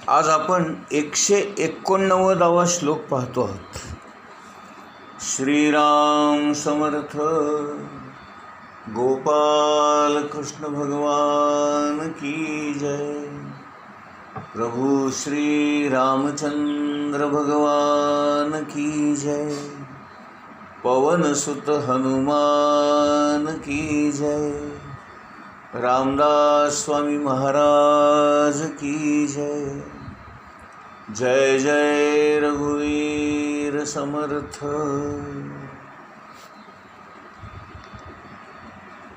आज आपण 189वा श्लोक पाहतो आहोत. श्रीराम समर्थ. गोपाल कृष्ण भगवान की जय. प्रभु श्री रामचंद्र भगवान की जय. पवन सुत हनुमान की जय. रामदास स्वामी महाराज की जय. जय जय रघुवीर समर्थ.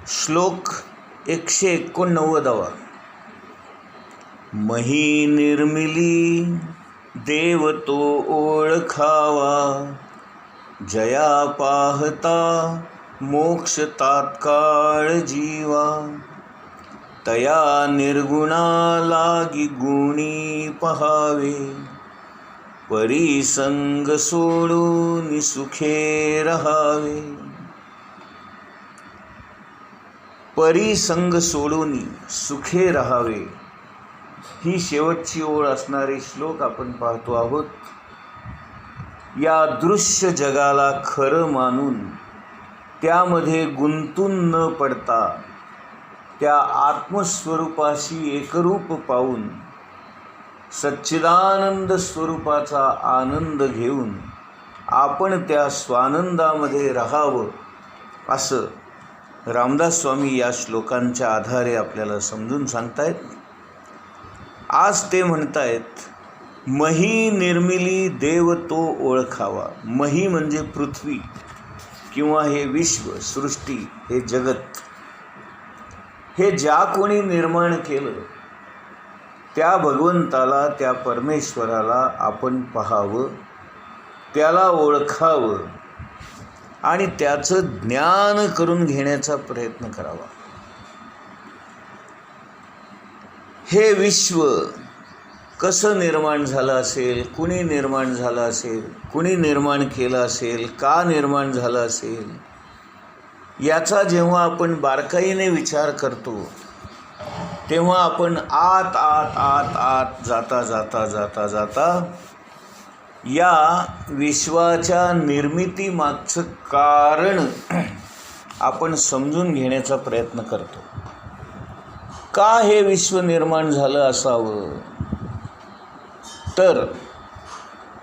श्लोक 189. मही निर्मिली देव तो ओळखावा, जया पाहता मोक्ष तात्काळ जीवा. तया निर्गुणा लागी गुणी पहावे, परिसंग सोडून सुखे रहावे. परिसंग सोडून सुखे रहावे ही शेवटची ओळ असणारे श्लोक आपण पाहतो आहोत. या दृश्य जगाला खरं मानून त्यामध्ये गुंतून न पडता त्या आत्मस्वरूपाशी एकरूप पाहून सच्चिदानंद स्वरूपाचा आनंद घेऊन आपण त्या स्वानंदामध्ये राहावं, असं रामदास स्वामी या श्लोकांच्या आधारे आपल्याला समजून सांगतायत. आज ते म्हणतायत, मही निर्मिली देव तो ओळखावा. मही म्हणजे पृथ्वी किंवा हे विश्व, सृष्टी, हे जगत. हे ज्या कोणी निर्माण केलं त्या भगवंताला, त्या परमेश्वराला आपण पाहावं, त्याला ओळखावं आणि त्याचं ज्ञान करून घेण्याचा प्रयत्न करावा. हे विश्व कसं निर्माण झालं असेल, कुणी निर्माण झालं असेल, कुणी निर्माण केलं असेल, का निर्माण झालं असेल, याचा जेव्हा आपण बारकाईने विचार करतो तेव्हा आपण आत आत आत आत जाता जाता जाता जाता या विश्वाच्या निर्मितीमागचं कारण आपण समजून घेण्याचा प्रयत्न करतो. का हे विश्व निर्माण झालं असावं? तर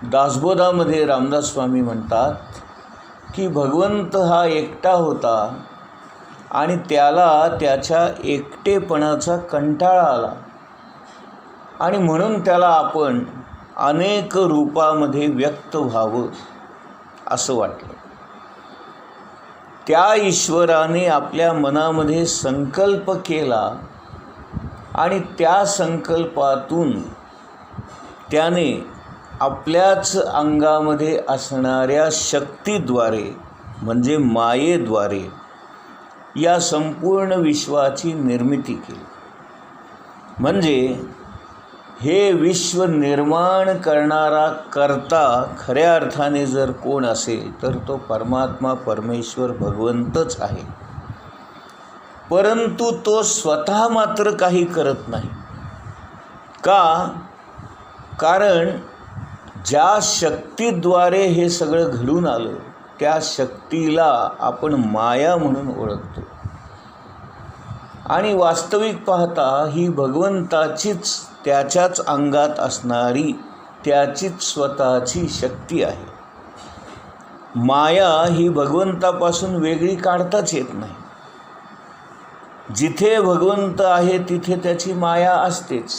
दासबोधामध्ये रामदास स्वामी म्हणतात की भगवंत हा एकटा होता आणि त्याला त्याच्या एकटेपणाचा कंटाळा आला आणि म्हणून त्याला आपण अनेक रूपामध्ये व्यक्त व्हावं असं वाटलं. त्या ईश्वराने आपल्या मनामध्ये संकल्प केला आणि त्या संकल्पातून त्याने आपल्याच अंगामध्ये असणाऱ्या शक्तीद्वारे म्हणजे मायेद्वारे या संपूर्ण विश्वाची निर्मिती केली. म्हणजे हे विश्व निर्माण करणारा कर्ता खऱ्या अर्थाने जर कोण असेल तर तो परमात्मा, परमेश्वर, भगवंतच आहे. परंतु तो स्वतः मात्र काही करत नाही. का? कारण ज्या शक्तीद्वारे हे सगळं घडून आलं त्या शक्तीला आपण माया म्हणून ओळखतो आणि वास्तविक पाहता ही भगवंताचीच, त्याच्याच अंगात असणारी त्याचीच स्वतःची शक्ती आहे. माया ही भगवंतापासून वेगळी काढताच येत नाही. जिथे भगवंत आहे तिथे त्याची माया असतेच.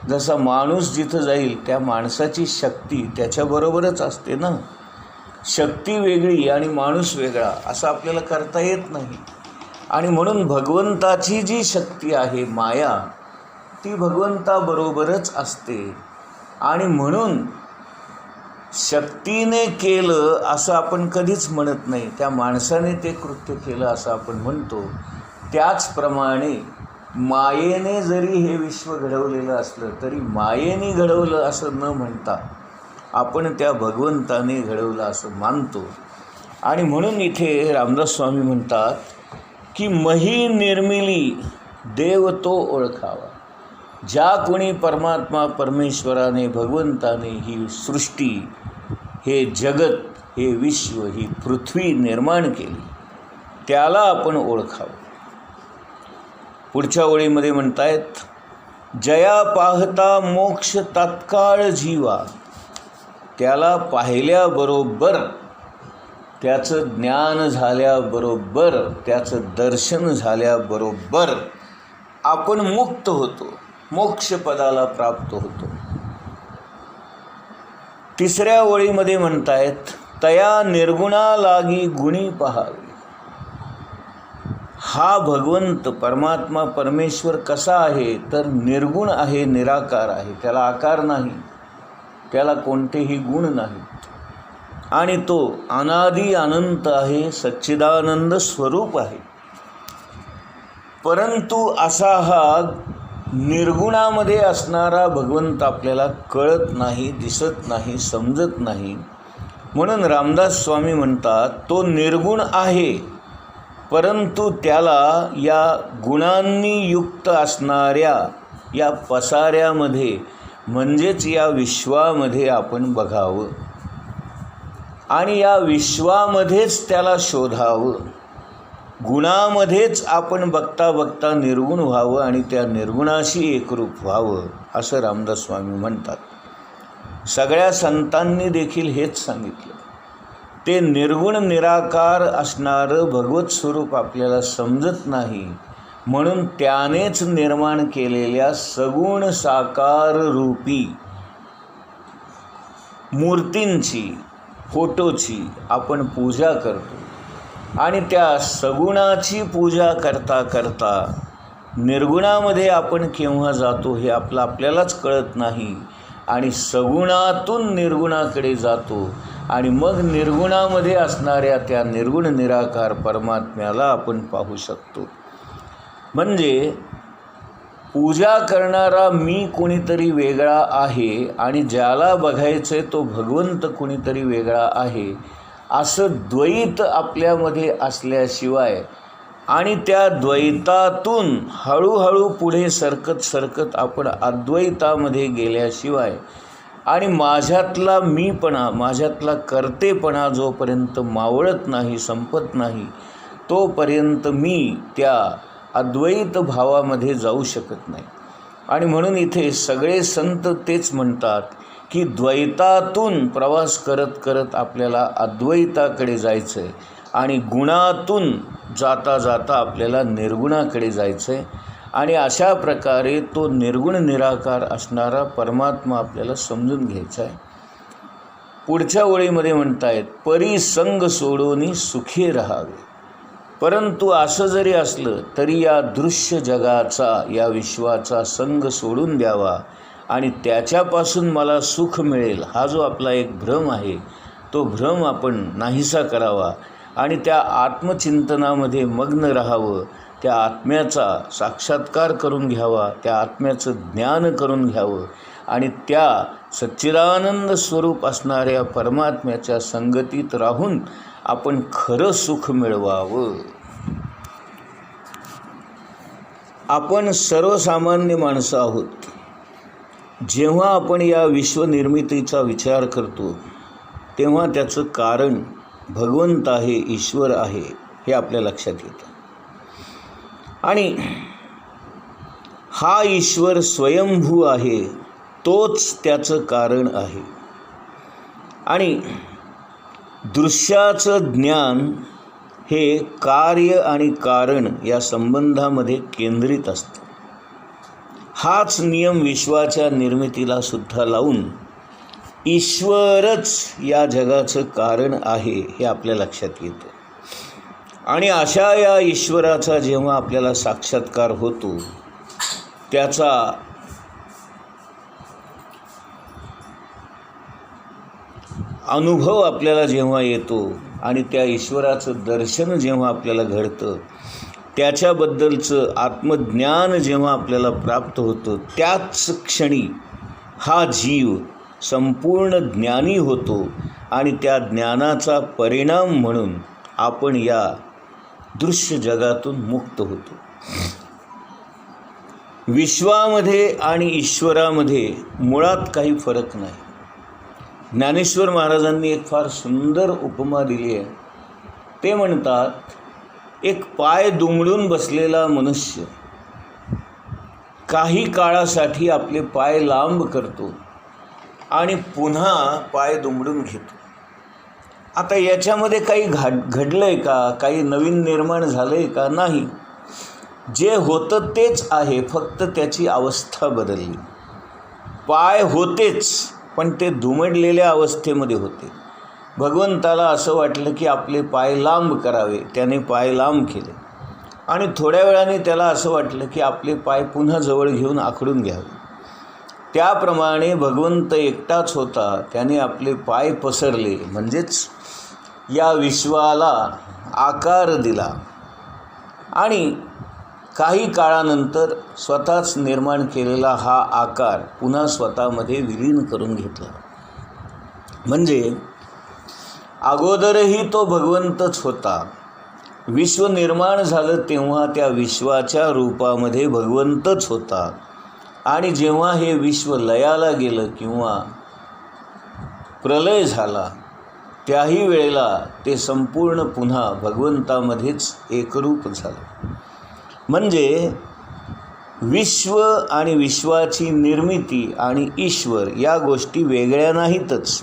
जसा माणूस जिथं जाईल त्या माणसाची शक्ती त्याच्याबरोबरच असते ना. शक्ती वेगळी आणि माणूस वेगळा असं आपल्याला करता येत नाही. आणि म्हणून भगवंताची जी शक्ती आहे माया, ती भगवंताबरोबरच असते. आणि म्हणून शक्तीने केलं असं आपण कधीच म्हणत नाही, त्या माणसाने ते कृत्य केलं असं आपण म्हणतो. त्याचप्रमाणे मायेने जरी हे विश्व घडवलेलं असलं तरी मायेने घडवलं असं न म्हणता आपण त्या भगवंताने घडवलं असं मानतो. आणि म्हणून इथे रामदास स्वामी म्हणतात की मही निर्मिली देव तो ओळखावा. ज्या कोणी परमात्मा परमेश्वराने भगवंताने ही सृष्टी, हे जगत, हे विश्व, ही पृथ्वी निर्माण केली, त्याला आपण ओळखावं. पुढच्या ओळीमध्ये म्हणतायत, जया पाहता मोक्ष तात्काळ जीवा. त्याला पाहिल्याबरोबर, त्याचं ज्ञान झाल्याबरोबर, त्याचं दर्शन झाल्याबरोबर आपण मुक्त होतो, मोक्षपदाला प्राप्त होतो. तिसऱ्या ओळीमध्ये म्हणतायत, तया निर्गुणा लागी गुणी पहावे. हा भगवंत परमात्मा परमेश्वर कसा आहे तर निर्गुण आहे, निराकार आहे, त्याला आकार नाही, त्याला कोणतेही गुण नाहीत, आणि तो अनादी अनंत आहे, सच्चिदानंद स्वरूप आहे. परंतु असा हा निर्गुणामध्ये असणारा भगवंत आपल्याला कळत नाही, दिसत नाही, समजत नाही. म्हणून रामदास स्वामी म्हणतात, तो निर्गुण आहे, परंतु त्याला या गुणांनी युक्त असणाऱ्या या पसाऱ्यामध्ये, म्हणजेच या विश्वामध्ये आपण बघावं आणि या विश्वामध्येच त्याला शोधावं. गुणामध्येच आपण बघता बघता निर्गुण व्हावं आणि त्या निर्गुणाशी एकरूप व्हावं, असं रामदास स्वामी म्हणतात. सगळ्या संतांनी देखील हेच सांगितलं. ते निर्गुण निराकार असणारं भगवत स्वरूप आपल्याला समजत नाही, म्हणून त्यानेच निर्माण केलेल्या सगुण साकार रूपी मूर्तींची, फोटोची आपण पूजा करतो आणि त्या सगुणाची पूजा करता करता निर्गुणामध्ये आपण केव्हा जातो हे आपल्यालाच कळत नाही आणि सगुणातून निर्गुणाकडे जातो आणि मग निर्गुणामध्ये असणाऱ्या त्या निर्गुण निराकार परमात्म्याला आपण पाहू शकतो. म्हणजे पूजा करणारा मी कोणीतरी वेगळा आहे आणि ज्याला बघायचं तो भगवंत कोणीतरी वेगळा आहे, असं द्वैत आपल्यामध्ये असल्याशिवाय आणि त्या द्वैतातून हळूहळू पुढे सरकत सरकत आपण अद्वैतामध्ये गेल्याशिवाय आणि माझ्यातला मीपणा, माझ्यातला कर्तेपणा जोपर्यंत मावळत नाही, संपत नाही, तोपर्यंत मी त्या अद्वैत भावामध्ये जाऊ शकत नाही. आणि म्हणून इथे सगळे संत तेच म्हणतात की द्वैतातून प्रवास करत करत आपल्याला अद्वैताकडे जायचं आहे आणि गुणातून जाता जाता आपल्याला निर्गुणाकडे जायचं आहे आणि अशा प्रकारे तो निर्गुण निराकार असणारा परमात्मा आपल्याला समजून घ्यायचा आहे. पुढच्या ओळीमध्ये म्हणतायत, परी संग सोडून सुखी राहावे. परंतु असं जरी असलं तरी या दृश्य जगाचा, या विश्वाचा संग सोडून द्यावा आणि त्याच्यापासून मला सुख मिळेल हा जो आपला एक भ्रम आहे, तो भ्रम आपण नाहीसा करावा आणि त्या आत्मचिंतनामध्ये मग्न राहावं, त्या आत्म्याचा साक्षात्कार करून घ्यावा, त्या आत्म्याचं ज्ञान करून घ्यावं आणि त्या सच्चिदानंद स्वरूप असणाऱ्या परमात्म्याच्या संगतीत राहून आपण खरं सुख मिळवावं. आपण सर्वसामान्य माणसं आहोत. जेव्हा आपण या विश्वनिर्मितीचा विचार करतो तेव्हा त्याचं कारण भगवंत आहे, ईश्वर आहे, हे आपल्या लक्षात येतं. आणि हा ईश्वर स्वयंभू आहे, तोच त्याचं कारण आहे. आणि दृश्याचं ज्ञान हे कार्य आणि कारण या संबंधामध्ये केंद्रित असतं. हाच नियम विश्वाच्या निर्मितीला सुद्धा लावून ईश्वरच या जगाचं कारण आहे हे आपल्या लक्षात येतं. आणि अशा या ईश्वराचा जेव्हा आपल्याला साक्षात्कार होतो, त्याचा अनुभव आपल्याला जेव्हा येतो आणि त्या ईश्वराचं दर्शन जेव्हा आपल्याला घडतं, त्याच्याबद्दलचं आत्मज्ञान जेव्हा आपल्याला प्राप्त होतं, त्याच क्षणी हा जीव संपूर्ण ज्ञानी होतो आणि त्या ज्ञानाचा परिणाम म्हणून आपण या दृश्य जगातून मुक्त होतो. विश्वामध्ये आणि ईश्वरामध्ये मुळात काही फरक नाही. ज्ञानेश्वर महाराजांनी एक फार सुंदर उपमा दिली आहे. ते म्हणतात, एक पाय दुमडून बसलेला मनुष्य काही काळासाठी आपले पाय लांब करतो आणि पुन्हा पाय दुमडून घेतो. आता याच्यामध्ये काही घडलं आहे का? काही नवीन निर्माण झालं आहे का? नाही. जे होतं तेच आहे, फक्त त्याची अवस्था बदलली. पाय होतेच, पण ते दुमडलेल्या अवस्थेमध्ये होते. भगवंताला असं वाटलं की आपले पाय लांब करावे, त्याने पाय लांब केले. आणि थोड्या वेळाने त्याला असं वाटलं की आपले पाय पुन्हा जवळ घेऊन आखडून घ्यावे. त्याप्रमाणे भगवंत एकटाच होता, त्याने आपले पाय पसरले, म्हणजेच या विश्वाला आकार दिला. आणि काही काळानंतर स्वतःच निर्माण केलेला हा आकार पुन्हा स्वतःमध्ये विलीन करून घेतला. म्हणजे अगोदरही तो भगवंतच होता. विश्व निर्माण झालं तेव्हा त्या विश्वाच्या रूपामध्ये भगवंतच होता. आणि जेव्हा हे विश्व लयाला गेलं किंवा प्रलय झाला, त्याही वेळेला ते संपूर्ण पुन्हा भगवंतामध्येच एकरूप झालं. म्हणजे विश्व आणि विश्वाची निर्मिती आणि ईश्वर या गोष्टी वेगळ्या नाहीतच.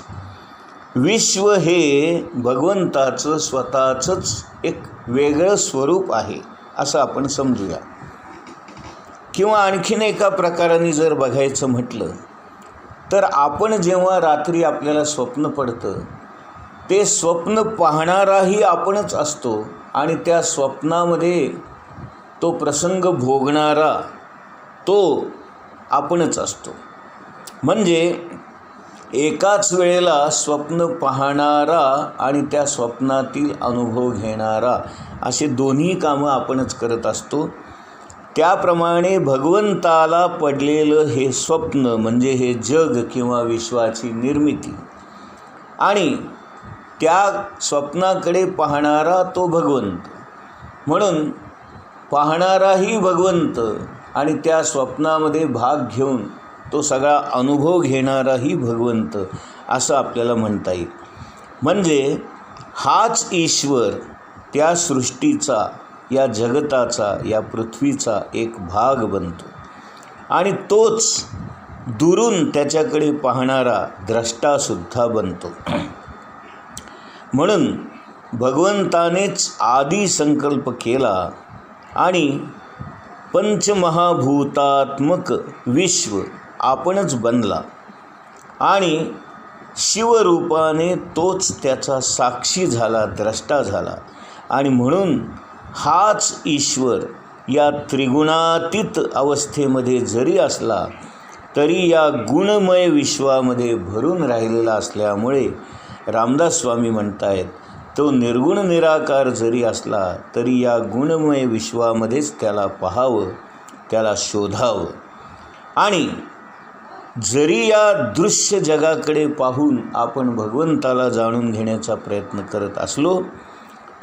विश्व हे भगवंताचं स्वतःचंच एक वेगळं स्वरूप आहे असं आपण समजूया. किंवा आणखीन एका प्रकाराने जर बघायचं म्हटलं तर आपण जेव्हा रात्री आपल्याला स्वप्न पडतं, ते स्वप्न पाहणाराही आपणच असतो आणि त्या स्वप्नामध्ये तो प्रसंग भोगणारा तो आपणच असतो. म्हणजे एकाच वेळेला स्वप्न पाहणारा आणि त्या स्वप्नातील अनुभव घेणारा असे दोन्ही कामं आपणच करत असतो. त्याप्रमाणे भगवंताला पडलेलं हे स्वप्न म्हणजे हे जग किंवा विश्वाची निर्मिती आणि त्या स्वप्नाकडे पाहणारा तो भगवंत. म्हणून पाहणाराही भगवंत आणि त्या स्वप्नामध्ये भाग घेऊन तो सगळा अनुभव घेणाराही भगवंत असं आपल्याला म्हणता येईल. म्हणजे हाच ईश्वर त्या सृष्टीचा, या जगताचा, या पृथ्वीचा एक भाग बनतो आणि तोच दुरून त्याच्याकडे पाहणारा द्रष्टासुद्धा बनतो. म्हणून भगवंतानेच आदी संकल्प केला आणि पंचमहाभूतात्मक विश्व आपणच बनला आणि शिवरूपाने तोच त्याचा साक्षी झाला, द्रष्टा झाला. आणि म्हणून हाच ईश्वर या त्रिगुणातीत अवस्थेमध्ये जरी असला तरी या गुणमय विश्वामध्ये भरून राहिलेला असल्यामुळे रामदास स्वामी म्हणतायत, तो निर्गुण निराकार जरी असला तरी या गुणमय विश्वामध्येच त्याला पाहावं, त्याला शोधावं. आणि जरी या दृश्य जगाकडे पाहून आपण भगवंताला जाणून घेण्याचा प्रयत्न करत असलो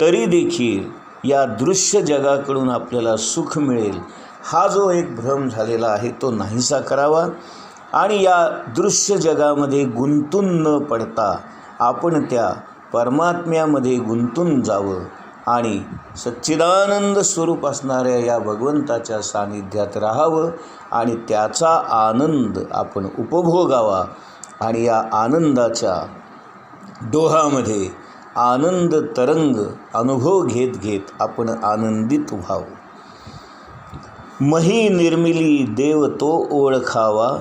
तरी देखील या दृश्य जगाकडून आपल्याला सुख मिळेल हा जो एक भ्रम झालेला आहे तो नाहीसा करावा. आणि या दृश्य जगामध्ये गुंतून न पडता आपण त्या परमात्म्यामध्ये गुंतून जावं आणि सच्चिदानंद स्वरूप असणाऱ्या या भगवंताच्या सानिध्यात राहावं आणि त्याचा आनंद आपण उपभोगावा. आणि या आनंदाच्या डोहामध्ये आनंद तरंग अनुभव घेत घेत आपण आनंदित व्हावं. मही निर्मिली देव तो ओळखावा,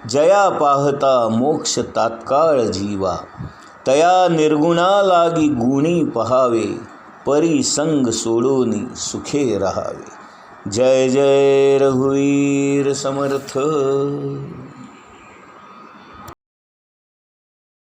जया पाहता मोक्ष तात्काळ जीवा. तया निर्गुणा लागी गुणी पहावे, परी संग सोडून सुखे राहावे. जय जय रघुवीर समर्थ.